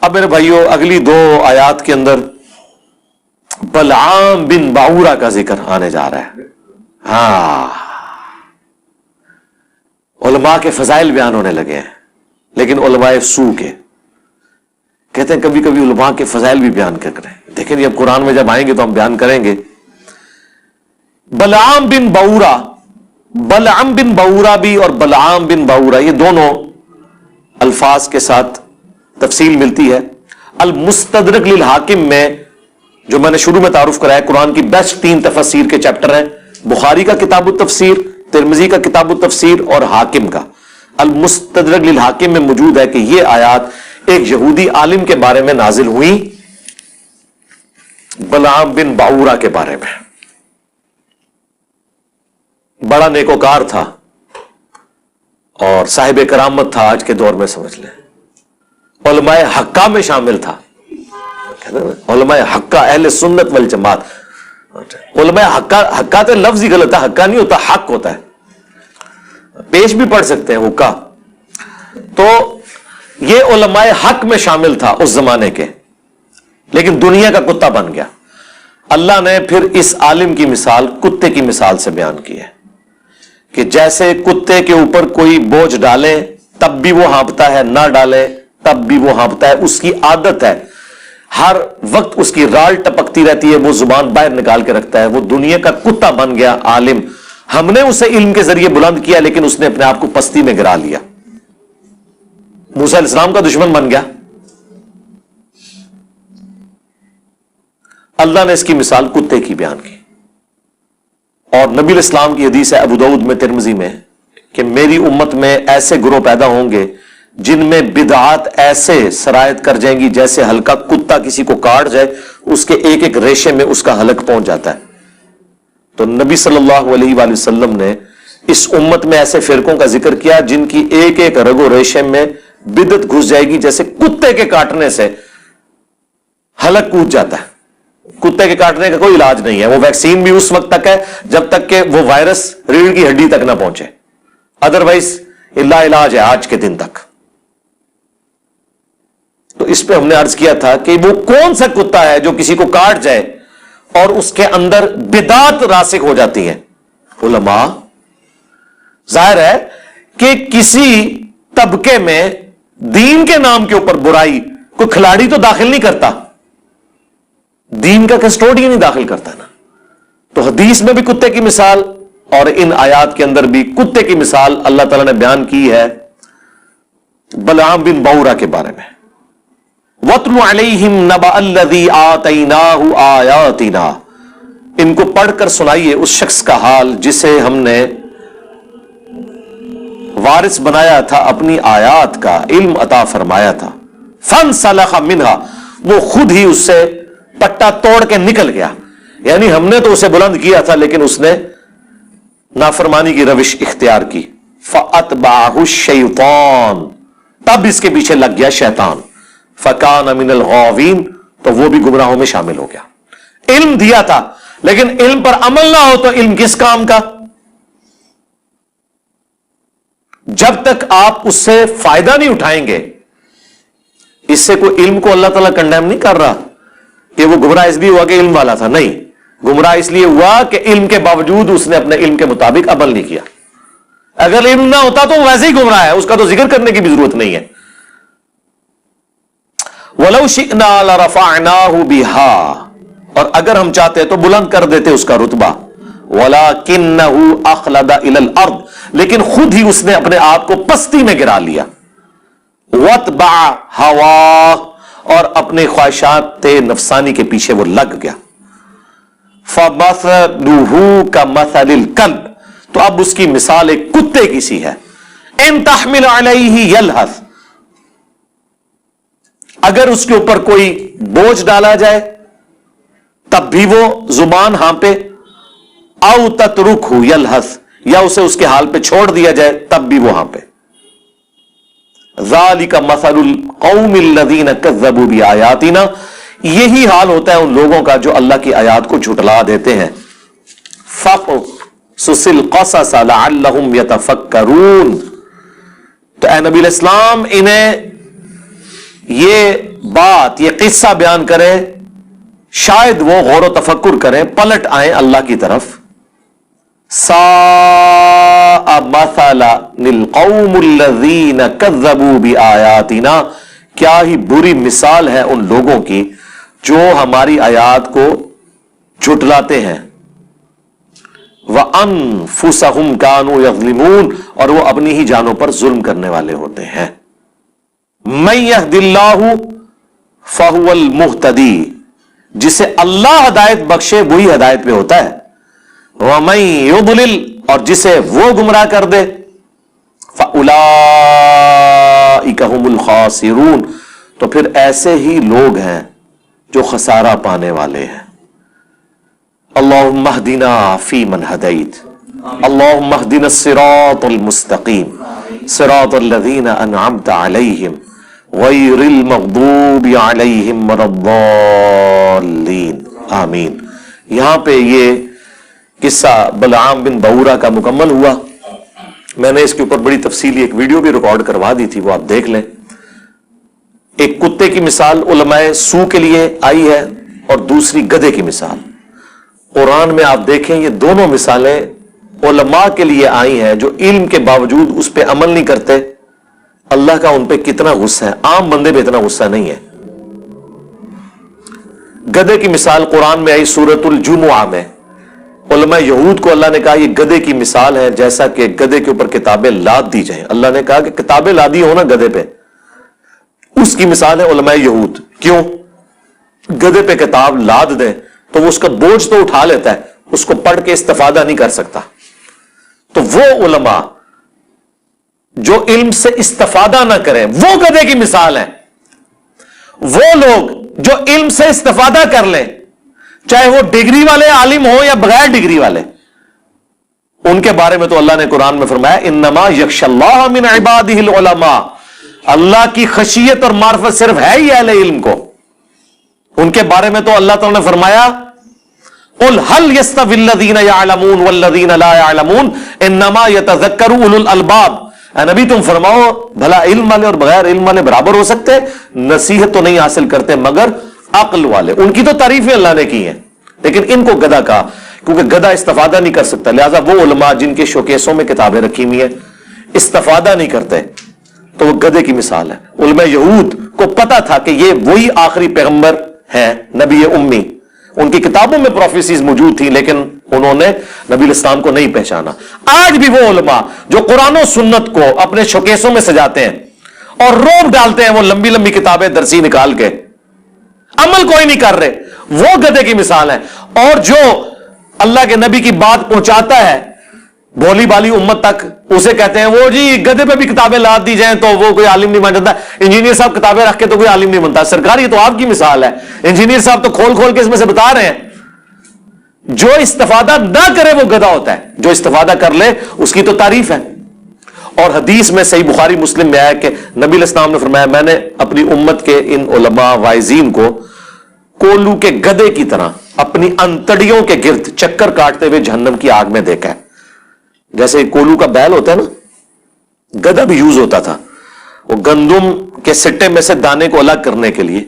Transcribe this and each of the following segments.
اب میرے بھائیوں اگلی 2 آیات کے اندر بلعام بن باورا کا ذکر آنے جا رہا ہے. ہاں، علماء کے فضائل بیان ہونے لگے ہیں، لیکن علماء سو کے کہتے ہیں کبھی کبھی علماء کے فضائل بھی بیان کریں. دیکھیں اب قرآن میں جب آئیں گے تو ہم بیان کریں گے. بلعام بن باورا، بلعام بن باورا بھی اور بلعام بن باورا یہ دونوں الفاظ کے ساتھ تفصیل ملتی ہے. المستدرک للحاکم میں جو میں نے شروع میں تعارف کرایا، قرآن کی بیسٹ 3 تفسیر کے چیپٹر ہیں، بخاری کا کتاب التفسیر، ترمذی کا کتاب التفسیر اور حاکم کا. المستدرک للحاکم میں موجود ہے کہ یہ آیات ایک یہودی عالم کے بارے میں نازل ہوئی، بلعام بن باورا کے بارے میں. بڑا نیکوکار تھا اور صاحب کرامت تھا، آج کے دور میں سمجھ لیں علماء حقہ میں شامل تھا. علماء حقہ، اہل سنت والجماعت. علماء حقہ تو لفظ ہی غلط ہے، حقہ نہیں ہوتا، حق ہوتا ہے. پیش بھی پڑھ سکتے ہیں حقہ. تو یہ علماء حق میں شامل تھا اس زمانے کے، لیکن دنیا کا کتا بن گیا. اللہ نے پھر اس عالم کی مثال کتے کی مثال سے بیان کی ہے کہ جیسے کتے کے اوپر کوئی بوجھ ڈالے تب بھی وہ ہانپتا ہے، نہ ڈالے تب بھی وہ ہانپتا ہے. اس کی عادت ہے، ہر وقت اس کی رال ٹپکتی رہتی ہے، وہ زبان باہر نکال کے رکھتا ہے. وہ دنیا کا کتا بن گیا عالم. ہم نے اسے علم کے ذریعے بلند کیا، لیکن اس نے اپنے آپ کو پستی میں گرا لیا. موسیٰ علیہ السلام کا دشمن بن گیا. اللہ نے اس کی مثال کتے کی بیان کی. اور نبی علیہ السلام کی حدیث ہے ابو داؤد میں، ترمذی میں، کہ میری امت میں ایسے گروہ پیدا ہوں گے جن میں بدعات ایسے سرایت کر جائیں گی جیسے ہلکا کتا کسی کو کاٹ جائے اس کے ایک ایک ریشے میں اس کا حلق پہنچ جاتا ہے. تو نبی صلی اللہ علیہ وآلہ وسلم نے اس امت میں ایسے فرقوں کا ذکر کیا جن کی ایک ایک رگ و ریشے میں بدعت گھس جائے گی، جیسے کتے کے کاٹنے سے حلق کود جاتا ہے. کتے کے کاٹنے کا کوئی علاج نہیں ہے. وہ ویکسین بھی اس وقت تک ہے جب تک کہ وہ وائرس ریڑھ کی ہڈی تک نہ پہنچے، ادروائز لا علاج ہے آج کے دن تک. تو اس پہ ہم نے عرض کیا تھا کہ وہ کون سا کتا ہے جو کسی کو کاٹ جائے اور اس کے اندر بدعات راسخ ہو جاتی ہیں. علماء، ظاہر ہے کہ کسی طبقے میں دین کے نام کے اوپر برائی کوئی کھلاڑی تو داخل نہیں کرتا، دین کا کسٹوڈین نہیں داخل کرتا نا. تو حدیث میں بھی کتے کی مثال اور ان آیات کے اندر بھی کتے کی مثال اللہ تعالیٰ نے بیان کی ہے بلعام بن باورا کے بارے میں. وَاتْلُ عَلَيْهِمْ نَبَأَ الَّذِي آتَيْنَاهُ آيَاتِنَا، ان کو پڑھ کر سنائیے اس شخص کا حال جسے ہم نے وارث بنایا تھا اپنی آیات کا، علم عطا فرمایا تھا. فَانْسَلَخَ مِنْهَا، وہ خود ہی اس سے پٹا توڑ کے نکل گیا. یعنی ہم نے تو اسے بلند کیا تھا لیکن اس نے نافرمانی کی روش اختیار کی. فَأَتْبَعَهُ الشَّيْطَانُ، تب اس کے پیچھے لگ گیا شیطان. فَكَانَ مِنَ الْغَاوِينَ، تو وہ بھی گمراہوں میں شامل ہو گیا. علم دیا تھا لیکن علم پر عمل نہ ہو تو علم کس کام کا؟ جب تک آپ اس سے فائدہ نہیں اٹھائیں گے. اس سے کوئی علم کو اللہ تعالیٰ کنڈیم نہیں کر رہا کہ وہ گمراہ اس لیے ہوا کہ علم والا تھا. نہیں، گمراہ اس لیے ہوا کہ علم کے باوجود اس نے اپنے علم کے مطابق عمل نہیں کیا. اگر علم نہ ہوتا تو ویسے ہی گمراہ ہے، اس کا تو ذکر کرنے کی بھی ضرورت نہیں ہے. وَلَوْ شِئْنَا لَرَفَعْنَاهُ بِهَا، اور اگر ہم چاہتے تو بلند کر دیتے اس کا رتبہ. وَلَكِنَّهُ أَخْلَدَ إِلَى الْأَرْضِ، لیکن خود ہی اس نے اپنے آپ کو پستی میں گرا لیا. وَاتْبَعَ هَوَاهُ، اور اپنے خواہشات نفسانی کے پیچھے وہ لگ گیا. فَمَثَلُهُ كَمَثَلِ الْكَلْبِ، تو اب اس کی مثال ایک کتے کی سی ہے. إِن تَحْمِلْ عَلَيْهِ يَلْهَثْ، اگر اس کے اوپر کوئی بوجھ ڈالا جائے تب بھی وہ زبان ہانپے. او تترکہ یلہث، یا اسے اس کے حال پہ چھوڑ دیا جائے تب بھی وہ ہانپے. ذالک مثل القوم الذین کذبوا بآیاتنا، یہی حال ہوتا ہے ان لوگوں کا جو اللہ کی آیات کو جھٹلا دیتے ہیں. فقصص القصص لعلہم یتفکرون، تو اے نبی علیہ السلام انہیں یہ بات یہ قصہ بیان کرے, شاید وہ غور و تفکر کریں, پلٹ آئیں اللہ کی طرف. ساء مثلا للقوم الذین کذبوا بآیاتنا, کیا ہی بری مثال ہے ان لوگوں کی جو ہماری آیات کو جھٹلاتے ہیں. وَأَنفُسَهُمْ كَانُوا يَظْلِمُونَ, اور وہ اپنی ہی جانوں پر ظلم کرنے والے ہوتے ہیں. مَن يَهْدِ اللَّهُ فَهُوَ الْمُهْتَدِي, جسے اللہ ہدایت بخشے وہی ہدایت پہ ہوتا ہے. وَمَن يُضْلِلْ, اور جسے وہ گمراہ کر دے, فَأُولَئِكَ هُمُ الْخَاسِرُونَ, تو پھر ایسے ہی لوگ ہیں جو خسارہ پانے والے ہیں. اللہم اہدنا فی من ہدیت, اللہم اہدنا الصراط المستقیم, صراط الذین انعمت علیہم غیر المغضوب علیہم ولا الضالین, آمین. یہاں پہ یہ قصہ بلعام بن بعورہ کا مکمل ہوا. میں نے اس کے اوپر بڑی تفصیلی ایک ویڈیو بھی ریکارڈ کروا دی تھی, وہ آپ دیکھ لیں. ایک کتے کی مثال علماء سو کے لیے آئی ہے اور دوسری گدھے کی مثال. قرآن میں آپ دیکھیں یہ دونوں مثالیں علماء کے لیے آئی ہیں جو علم کے باوجود اس پہ عمل نہیں کرتے. اللہ کا ان پہ کتنا غصہ ہے, عام بندے پہ اتنا غصہ نہیں ہے. گدھے کی مثال قرآن میں آئی سورۃ الجمعہ میں. علماء یہود کو اللہ نے کہا یہ گدھے کی مثال ہے جیسا کہ گدھے کے اوپر کتابیں لاد دی جائیں. اللہ نے کہا کہ کتابیں لادی ہو نا گدھے پہ, اس کی مثال ہے علماء یہود. کیوں؟ گدھے پہ کتاب لاد دیں تو وہ اس کا بوجھ تو اٹھا لیتا ہے, اس کو پڑھ کے استفادہ نہیں کر سکتا. تو وہ علماء جو علم سے استفادہ نہ کریں وہ گدھے کی مثال ہے. وہ لوگ جو علم سے استفادہ کر لیں, چاہے وہ ڈگری والے عالم ہو یا بغیر ڈگری والے, ان کے بارے میں تو اللہ نے قرآن میں فرمایا انما یخشی اللہ من عبادہ العلماء, اللہ کی خشیت اور معرفت صرف ہے ہی اہل علم کو. ان کے بارے میں تو اللہ تعالیٰ نے فرمایا قل هل يستوي الذين يعلمون والذين لا يعلمون انما يتذكر اولو الالباب. اے نبی تم فرماؤ بھلا علم والے اور بغیر علم والے برابر ہو سکتے؟ نصیحت تو نہیں حاصل کرتے مگر عقل والے. ان کی تو تعریفیں اللہ نے کی ہیں, لیکن ان کو گدھا کہا کیونکہ گدھا استفادہ نہیں کر سکتا. لہذا وہ علماء جن کے شوکیسوں میں کتابیں رکھی ہوئی ہیں استفادہ نہیں کرتے تو وہ گدھے کی مثال ہے. علماء یہود کو پتا تھا کہ یہ وہی آخری پیغمبر ہے, نبی امی. ان کی کتابوں میں پروفیسیز موجود تھی لیکن انہوں نے نبی الاسلام کو نہیں پہچانا. آج بھی وہ علماء جو قرآن و سنت کو اپنے شوکیسوں میں سجاتے ہیں اور روب ڈالتے ہیں وہ لمبی لمبی کتابیں درسی نکال کے, عمل کوئی نہیں کر رہے, وہ گدھے کی مثال ہے. اور جو اللہ کے نبی کی بات پہنچاتا ہے بھولی بالی امت تک, اسے کہتے ہیں وہ جی گدھے پہ بھی کتابیں لاد دی جائیں تو وہ کوئی عالم نہیں بن جاتا. انجینئر صاحب کتابیں رکھ کے تو کوئی عالم نہیں بنتا. سرکار یہ تو آپ کی مثال ہے, انجینئر صاحب تو کھول کھول کے اس میں سے بتا رہے ہیں. جو استفادہ نہ کرے وہ گدھا ہوتا ہے, جو استفادہ کر لے اس کی تو تعریف ہے. اور حدیث میں صحیح بخاری مسلم میں آیا کہ نبی الاسلام نے فرمایا میں نے اپنی امت کے ان علماء واعظین کو کولو کے گدھے کی طرح اپنی انتڑیوں کے گرد چکر کاٹتے ہوئے جہنم کی آگ میں دیکھا ہے. جیسے کولو کا بیل ہوتا ہے نا, گدھا بھی یوز ہوتا تھا, وہ گندم کے سٹے میں سے دانے کو الگ کرنے کے لیے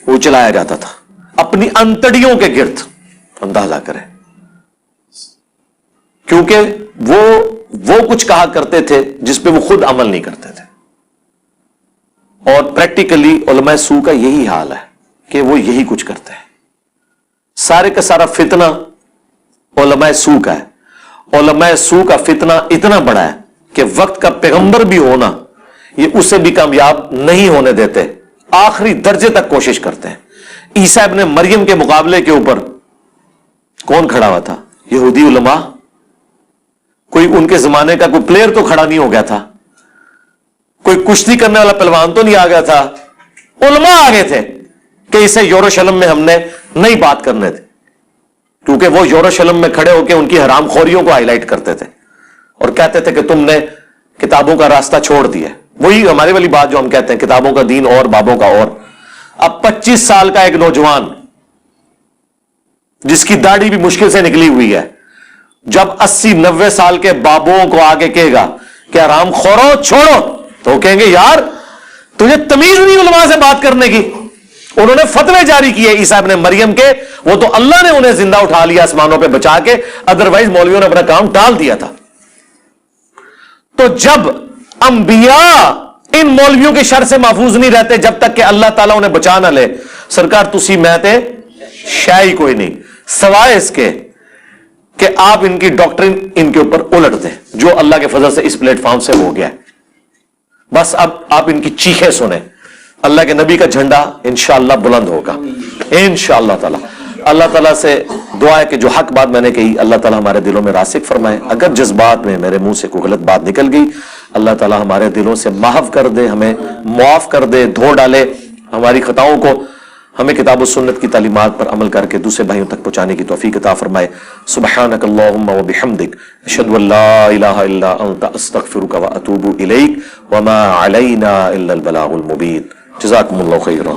وہ چلایا جاتا تھا اپنی انتڑیوں کے گرد. اندازہ کریں, کیونکہ وہ کچھ کہا کرتے تھے جس پہ وہ خود عمل نہیں کرتے تھے. اور پریکٹیکلی علماء سو کا یہی حال ہے کہ وہ یہی کچھ کرتے ہیں. سارے کا سارا فتنہ علماء سو کا ہے. علماء سو کا فتنہ اتنا بڑا ہے کہ وقت کا پیغمبر بھی ہونا یہ اسے بھی کامیاب نہیں ہونے دیتے, آخری درجے تک کوشش کرتے ہیں. عیسیٰ ابن مریم کے مقابلے کے اوپر کون کھڑا ہوا تھا؟ یہودی علماء. کوئی ان کے زمانے کا کوئی پلیئر تو کھڑا نہیں ہو گیا تھا, کوئی کشتی کرنے والا پہلوان تو نہیں آ گیا تھا. علماء آگے تھے کہ اسے یروشلم میں ہم نے نہیں بات کرنے تھے, کیونکہ وہ یروشلم میں کھڑے ہو کے ان کی حرام خوریوں کو ہائی لائٹ کرتے تھے اور کہتے تھے کہ تم نے کتابوں کا راستہ چھوڑ دیا. وہی ہماری والی بات جو ہم کہتے ہیں کتابوں کا دین اور بابوں کا اور. اب 25 سال کا ایک نوجوان جس کی داڑھی بھی مشکل سے نکلی ہوئی ہے, جب 80-90 سال کے بابوں کو آگے کہے گا کہ حرام خورو چھوڑو, تو کہیں گے یار تجھے تمیز نہیں علماء سے بات کرنے کی. انہوں نے فتوے جاری کیے عیسیٰ ابن مریم کے، وہ تو اللہ نے انہیں زندہ اٹھا لیا آسمانوں پہ بچا کے، ادروائز مولویوں نے اپنا کام ٹال دیا تھا۔ تو جب انبیاء ان مولویوں کے شر سے محفوظ نہیں رہتے جب تک کہ اللہ تعالیٰ انہیں بچا نہ لے، سرکار تسی میں تے شاہی کوئی نہیں سوائے اس کے کہ آپ ان کی ڈاکٹرین ان کے اوپر الٹ دیں، جو اللہ کے فضل سے اس پلیٹ فارم سے ہو گیا ہے۔ بس اب آپ ان کی چیخیں سنیں، اللہ کے نبی کا جھنڈا انشاءاللہ بلند ہوگا انشاءاللہ تعالی۔ اللہ تعالیٰ سے دعا ہے کہ جو حق بات میں نے کہی اللہ تعالیٰ ہمارے دلوں میں راسخ فرمائے، اگر جس بات میں میرے منہ سے کوئی غلط بات نکل گئی اللہ تعالیٰ ہمارے دلوں سے محو کر دے، ہمیں معاف کر دے، دھو ڈالے ہماری خطاؤں کو، ہمیں کتاب و سنت کی تعلیمات پر عمل کر کے دوسرے بھائیوں تک پہنچانے کی توفیق عطا فرمائے۔ سبحانک اللہم و بحمدک، اشہد ان لا الہ الا انت، استغفرک و اتوب الیک، وما علینا الا البلاغ المبین۔ جزاکم اللہ خیرا۔